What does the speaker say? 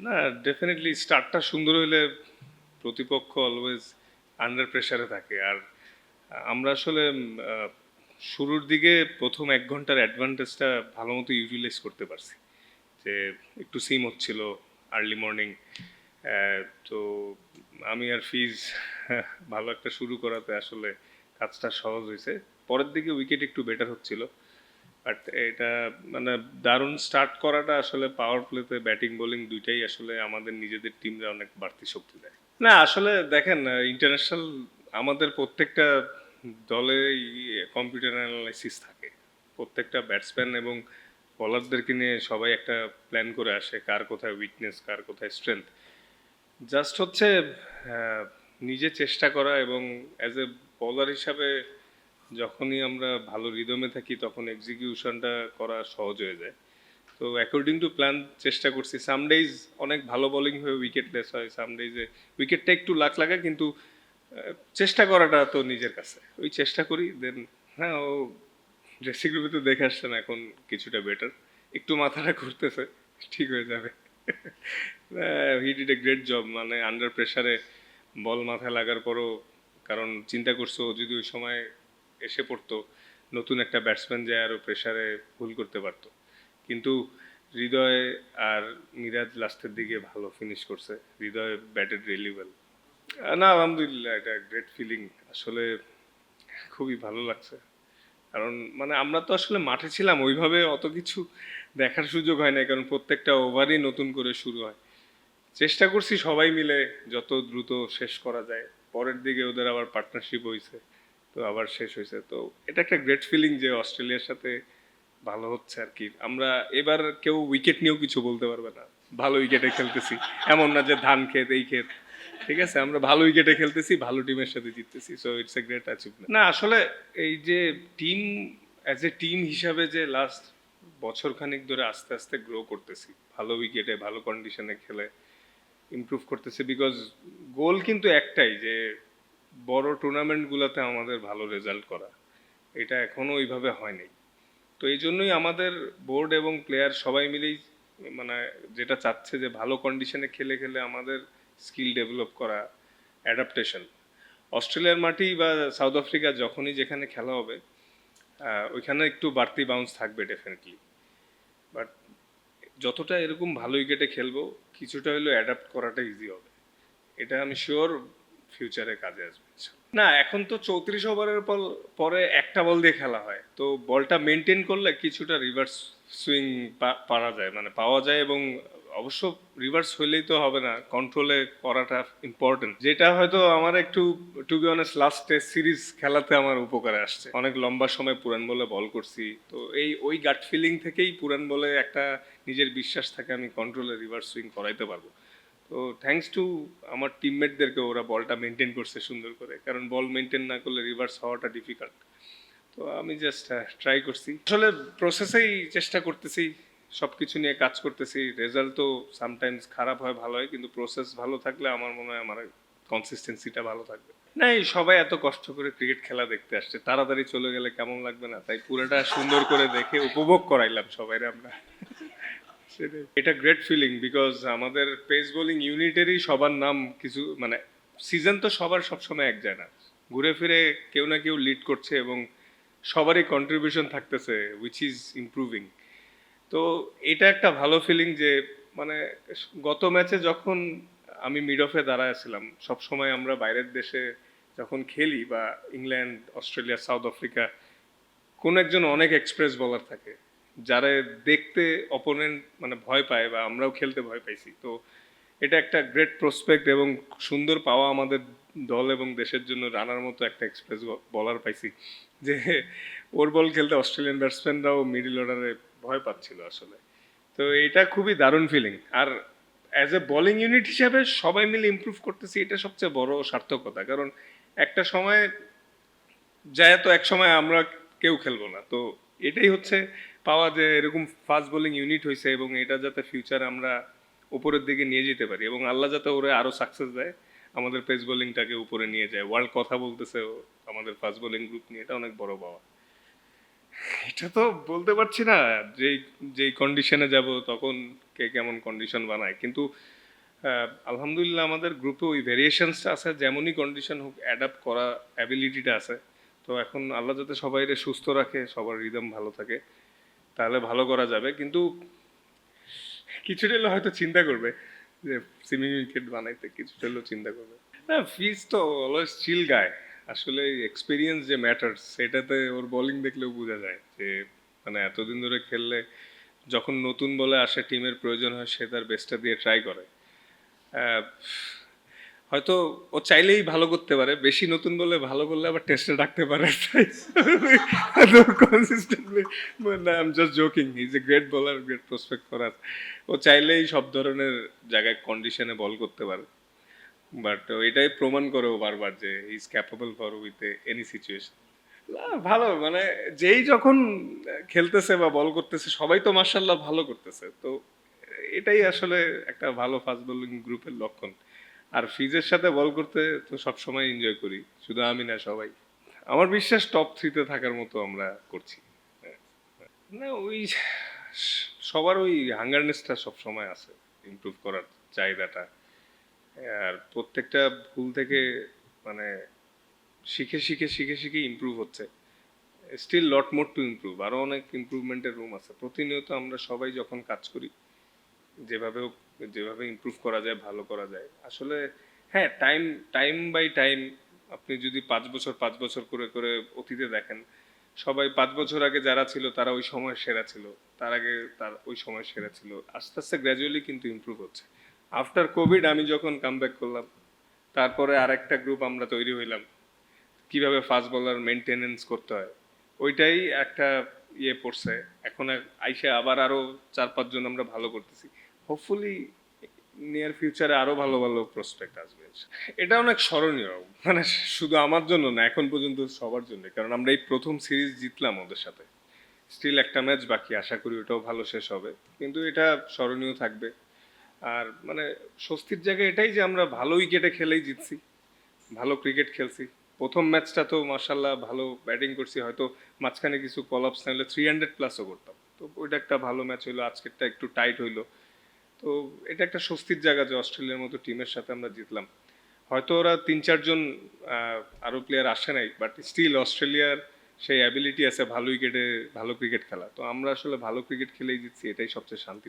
না, ডেফিনেটলি স্টার্টটা সুন্দর হইলে প্রতিপক্ষ অলওয়েজ আন্ডার প্রেসারে থাকে। আর আমরা আসলে শুরুর দিকে প্রথম 1 ঘন্টার অ্যাডভান্টেজটা ভালো মতো ইউটিলাইজ করতে পারছি। যে একটু সিম হচ্ছিল আর্লি মর্নিং, তো আমি আর ফিজ ভালো একটা শুরু করাতে আসলে কাজটা সহজ হয়েছে। পরের দিকে উইকেট একটু বেটার হচ্ছিল, বাট এটা মানে দারুণ স্টার্ট করাটা আসলে পাওয়ার প্লেতে ব্যাটিং বোলিং দুইটাই আসলে আমাদের নিজেদের টিমরা অনেক বাড়তি শক্তি দেয়। না আসলে দেখেন, ইন্টারন্যাশনাল আমাদের প্রত্যেকটা দলে কম্পিউটার অ্যানালাইসিস থাকে। প্রত্যেকটা ব্যাটসম্যান এবং বলারদেরকে নিয়ে সবাই একটা প্ল্যান করে আসে, কার কোথায় উইকনেস, কার কোথায় স্ট্রেংথ। জাস্ট হচ্ছে আহ, নিজে চেষ্টা করা, এবং অ্যাজ এ বোলার হিসাবে যখনই আমরা ভালো রিদমে থাকি তখন এক্সিকিউশনটা করা সহজ হয়ে যায়। তো অ্যাকর্ডিং টু প্ল্যান চেষ্টা করছি। সাম ডেইজ অনেক ভালো বোলিং হয়ে উইকেট লেস হয়, সাম ডেইজে উইকেটটা একটু লাক লাগে, কিন্তু চেষ্টা করাটা তো নিজের কাছে, ওই চেষ্টা করি। দেন হ্যাঁ, ও ড্রেসিং রুমে তো দেখে আসছেন, এখন কিছুটা বেটার, একটু মাথাটা ঘুরতেছে, ঠিক হয়ে যাবে। He did a great job, মানে আন্ডার প্রেসারে বল মাথায় লাগার পরও, কারণ চিন্তা করছো ও যদি ওই সময় এসে পড়তো, নতুন একটা ব্যাটসম্যান যায় আরও প্রেসারে ভুল করতে পারতো। কিন্তু হৃদয় আর মিরাজ লাস্টের দিকে ভালো ফিনিশ করছে। হৃদয় ব্যাটেড রিয়েলি ওয়েল। না আলহামদুলিল্লাহ, এটা গ্রেট ফিলিং আসলে, খুবই ভালো লাগছে। কারণ মানে আমরা তো আসলে মাঠে ছিলাম, ওইভাবে অত কিছু দেখার সুযোগ হয় না, কারণ প্রত্যেকটা ওভারই নতুন করে শুরু হয়। চেষ্টা করছি সবাই মিলে যত দ্রুত শেষ করা যায়। পরের দিকে ওদের আবার পার্টনারশিপ হয়েছে, তো আবার শেষ হয়েছে। তো এটা একটা গ্রেট ফিলিং যে অস্ট্রেলিয়ার সাথে ভালো হচ্ছে আর কি। আমরা এবার কেউ উইকেট নিয়েও কিছু বলতে পারবে না, ভালো উইকেটে খেলতেছি। এমন না যে ধান ক্ষেত এই ক্ষেত, ঠিক আছে, আমরা ভালো উইকেটে খেলতেছি, ভালো টিমের সাথে জিততেছি। So it's a great achievement. না আসলে এই যে টিম, অ্যাজ এ টিম হিসাবে যে লাস্ট বছর খানিক ধরে আস্তে আস্তে গ্রো করতেছি, ভালো উইকেটে ভালো কন্ডিশনে খেলে ইমপ্রুভ করতেছে। বিকজ গোল কিন্তু একটাই, যে বড় টুর্নামেন্টগুলোতে আমাদের ভালো রেজাল্ট করা। এটা এখনো ওইভাবে হয়নি। তো এই জন্যই আমাদের বোর্ড এবং প্লেয়ার সবাই মিলেই মানে যেটা চাচ্ছে যে ভালো কন্ডিশনে খেলে খেলে আমাদের স্কিল ডেভেলপ করা, অ্যাডাপ্টেশন। অস্ট্রেলিয়ার মাটি বা সাউথ আফ্রিকা যখনই যেখানে খেলা হবে, ওইখানে একটু বাড়তি বাউন্স থাকবে ডেফিনেটলি। বাট যতটা এরকম ভালো উইকেটে খেলবো, কিছুটা হলেও অ্যাডাপ্ট করাটা ইজি হবে। এটা আমি শিওর ফিউচারে কাজে আসবে। না এখন তো 34 ওভারের পরে একটা বল দিয়ে খেলা হয়, তো বলটা মেনটেন করলে কিছুটা রিভার্স সুইং পারা যায়, মানে পাওয়া যায়। এবং অবশ্য রিভার্স হইলেই তো হবে না, কন্ট্রোলে করাটা ইম্পর্টেন্ট, যেটা হয়তো আমার একটু, to be honest, last test series খেলাতে আমার উপকারে আসছে। অনেক লম্বা সময় পুরান বলে বল করছি, তো ওই গাট ফিলিং থেকেই পুরান বলে একটা নিজের বিশ্বাস থাকে আমি কন্ট্রোলে রিভার্স সুইং করাইতে পারবো। তো থ্যাঙ্কস টু আমার টিমমেটদেরকে, ওরা বলটা মেনটেন করছে সুন্দর করে, কারণ বল মেনটেন না করলে রিভার্স হওয়াটা ডিফিকাল্ট। তো আমি জাস্ট ট্রাই করছি আসলে, প্রসেসেই চেষ্টা করতেছি, সব কিছু নিয়ে কাজ করতেছি। রেজাল্ট তো সামটাইমস খারাপ হয়, ভালো হয়, কিন্তু প্রসেস ভালো থাকলে আমার মনে হয় আমার কনসিস্টেন্সিটা ভালো থাকবে। না, এই সবাই এত কষ্ট করে ক্রিকেট খেলা দেখতে আসছে, তাড়াতাড়ি চলে গেলে কেমন লাগবে না, তাই পুরোটা সুন্দর করে দেখে উপভোগ করাইলাম সবাই আমরা। সেটাই, এটা গ্রেট ফিলিং। বিকজ আমাদের পেস বোলিং ইউনিটেরই সবার নাম কিছু, মানে সিজন তো সবার সবসময় এক যায় না, ঘুরে ফিরে কেউ না কেউ লিড করছে, এবং সবারই কন্ট্রিবিউশন থাকতেছে, উইচ ইজ ইমপ্রুভিং। তো এটা একটা ভালো ফিলিং যে মানে গত ম্যাচে যখন আমি মিড অফে দাঁড়ায় সবসময় আমরা বাইরের দেশে যখন খেলি, বা ইংল্যান্ড, অস্ট্রেলিয়া, সাউথ আফ্রিকা, কোন একজন অনেক এক্সপ্রেস বলার থাকে, যারা দেখতে অপোনেন্ট মানে ভয় পায়, বা আমরাও খেলতে ভয় পাইছি। তো এটা একটা গ্রেট প্রসপেক্ট এবং সুন্দর পাওয়া আমাদের দল এবং দেশের জন্য, রানার মতো একটা এক্সপ্রেস বলার পাইছি, যে ওর বল খেলতে অস্ট্রেলিয়ান ব্যাটসম্যানরাও মিডল অর্ডারে ভয় পাচ্ছিল আসলে। তো এটা খুবই দারুণ ফিলিং। আর অ্যাজ এ বোলিং ইউনিট হিসাবে সবাই মিলে ইমপ্রুভ করতেছি, এটা সবচেয়ে বড় সার্থকতা। কারণ একটা সময় যায়, তো এক সময় আমরা কেউ খেলবো না। তো এটাই হচ্ছে পাওয়া, যে এরকম ফাস্ট বোলিং ইউনিট হয়েছে, এবং এটা যাতে ফিউচার আমরা উপরের দিকে নিয়ে যেতে পারি, এবং আল্লাহ যাতে ওরা আরো সাকসেস দেয়, আমাদের পেস বোলিংটাকে উপরে নিয়ে যায়। ওয়ার্ল্ড কথা বলতেছে আমাদের ফাস্ট বোলিং গ্রুপ নিয়ে, এটা অনেক বড় পাওয়া। এটা তো বলতে পারছি না, যেই যেই কন্ডিশনে যাব তখন কে কেমন কন্ডিশন বানায়, কিন্তু আলহামদুলিল্লাহ আমাদের গ্রুপে ওই ভেরিয়েশনসটা আছে, যেমনই কন্ডিশন হোক অ্যাডাপ্ট করা অ্যাবিলিটিটা আছে। তো এখন আল্লাহ যাতে সবাইরে সুস্থ রাখে, সবার রিদম ভালো থাকে, তাহলে ভালো করা যাবে। কিন্তু কিছুটা হলেও হয়তো চিন্তা করবে যে সিমিং উইকেট বানাইতে, কিছুটা হলেও চিন্তা করবে। না, ফিজ তো অলওয়েজ চিল গায়। আসলে এক্সপিরিয়েন্স যে ম্যাটার্স, সেটাতে ওর বোলিং দেখলেও বোঝা যায় যে মানে এতদিন ধরে খেললে যখন নতুন বলে আসে টিমের প্রয়োজন হয়, সে তার বেস্টটা দিয়ে ট্রাই করে। আহ, হয়তো ও চাইলেই ভালো করতে পারে, বেশি নতুন বলে ভালো করলে আবার টেস্টে ডাকতে পারে। কনসিস্টেন্টলি, না I am just joking, he is a great bowler, great prospect for us. ও চাইলেই সব ধরনের জায়গায় কন্ডিশনে বল করতে পারে, বাট এটাই প্রমাণ করে ও বারবার যে he is capable for with any situation. ভালো, মানে যেই যখন খেলতেছে বা বল করতেছে সবাই তো মার্শাল্লাহ ভালো করতেছে, তো এটাই আসলে একটা ভালো ফাস্ট বোলিং গ্রুপের লক্ষণ। আর ফিজের সাথে বল করতে তো সবসময় এনজয় করি, শুধু আমি না, সবাই। আমার বিশ্বাস টপ থ্রিতে থাকার মতো আমরা করছি। না, ওই সবার ওই হাঙ্গারনেসটা সবসময় আছে, ইমপ্রুভ করার চাহিদাটা। আর প্রত্যেকটা ভুল থেকে মানে শিখে শিখে শিখে শিখে ইমপ্রুভ হচ্ছে। Still lot more to improve, আরও অনেক ইমপ্রুভমেন্টের রুম আছে। প্রতিনিয়ত আমরা সবাই যখন কাজ করি, যেভাবে যেভাবে ইমপ্রুভ করা যায়, ভালো করা যায় আসলে। হ্যাঁ, টাইম টাইম বাই টাইম, আপনি যদি 5 বছর 5 বছর করে করে অতীতে দেখেন, সবাই 5 বছর আগে যারা ছিল তারা ওই সময় সেরা ছিল, তার আগে তার ওই সময় সেরা ছিল। আস্তে আস্তে গ্র্যাজুয়ালি কিন্তু ইমপ্রুভ হচ্ছে। আফটার কোভিড আমি যখন কামব্যাক করলাম, তারপরে আরেকটা গ্রুপ আমরা তৈরি হইলাম, কিভাবে ফাস্ট বলার মেনটেনেন্স করতে হয়, ওইটাই একটা ইয়ে পড়ছে। এখন আইসে আবার আরো 4-5 জন আমরা ভালো করতেছি। হোপফুলি নিয়ার ফিউচারে আরো ভালো ভালো প্রসপেক্ট আসবে। এটা অনেক স্মরণীয়, মানে শুধু আমার জন্য না, এখন পর্যন্ত সবার জন্য, কারণ আমরা এই প্রথম সিরিজ জিতলাম ওদের সাথে। স্টিল একটা ম্যাচ বাকি, আশা করি ওটাও ভালো শেষ হবে, কিন্তু এটা স্মরণীয় থাকবে। আর মানে স্বস্তির জায়গা এটাই যে আমরা ভালো উইকেটে খেলেই জিতছি, ভালো ক্রিকেট খেলছি। প্রথম ম্যাচটা তো মার্শাল্লাহ ভালো ব্যাটিং করছি, হয়তো মাঝখানে কিছু কলাপস না হলে 300+ করতাম। তো ওইটা একটা ভালো ম্যাচ হইলো, আজকেরটা একটু টাইট হইলো। তো এটা একটা স্বস্তির জায়গা যে অস্ট্রেলিয়ার মতো টিমের সাথে আমরা জিতলাম। হয়তো ওরা 3-4 জন আরও প্লেয়ার আসে নাই, বাট স্টিল অস্ট্রেলিয়ার সেই অ্যাবিলিটি আছে ভালো উইকেটে ভালো ক্রিকেট খেলা। তো আমরা আসলে ভালো ক্রিকেট খেলেই জিতছি, এটাই সবচেয়ে শান্তি।